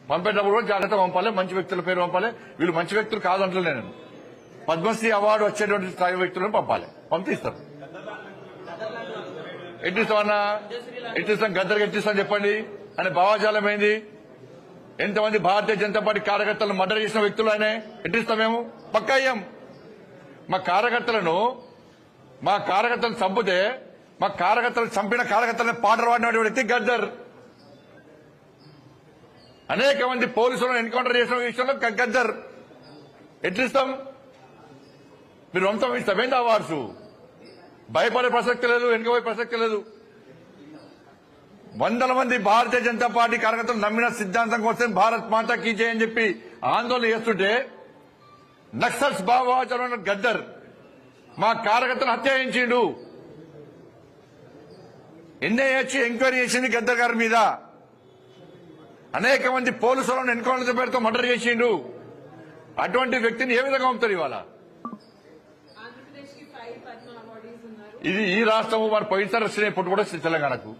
పంపేటప్పుడు కూడా జాగ్రత్త పంపాలి, మంచి వ్యక్తుల పేరు పంపాలి. వీళ్ళు మంచి వ్యక్తులు కాదంటలే, నేను పద్మశ్రీ అవార్డు వచ్చేటువంటి స్థాయి వ్యక్తులను పంపాలి, పంపిస్తాం. ఎట్టిస్తామన్నా, ఎట్టిస్తాం, గద్దరికి ఎట్టిస్తాం చెప్పండి అనే భావాజాలం ఏంది? ఎంతమంది భారతీయ జనతా పార్టీ కార్యకర్తలను మర్డర్ చేసిన వ్యక్తులు ఆయన ఎట్టిస్తాం? మేము పక్కా అయ్యాం. మా కార్యకర్తలను చంపితే మా కార్యకర్తలను చంపిన కార్యకర్తలను పాటలు పాడిన వ్యక్తి గద్దర్. అనేక మంది పోలీసులను ఎన్కౌంటర్ చేసిన విషయంలో గద్దర్. ఎట్లిస్తాం? మీరు వంశం ఇస్తామేంటి అవార్డ్స్? భయపడే ప్రసక్తి లేదు, వెనుకపోయే ప్రసక్తి లేదు. వందల మంది భారతీయ జనతా పార్టీ కార్యకర్తలు నమ్మిన సిద్ధాంతం కోసం భారత్ మాతా కీ జై అని చెప్పి ఆందోళన చేస్తుంటే నక్సల్స్ భావాచరణ గద్దర్ మా కార్యకర్తలు హత్య చేయించిండు. ఎన్ఐఏ వచ్చి ఎంక్వైరీ చేసింది గద్దర్ గారి మీద. అనేక మంది పోలీసులను ఎన్కౌంటర్ పేరుతో మర్డర్ చేసిండు. అటువంటి వ్యక్తిని ఏ విధంగా పంపుతారు ఇవాళ? ఇది ఈ రాష్ట్రము మరి పోయినసారి వచ్చిన ఇప్పుడు కూడా తెలంగాణకు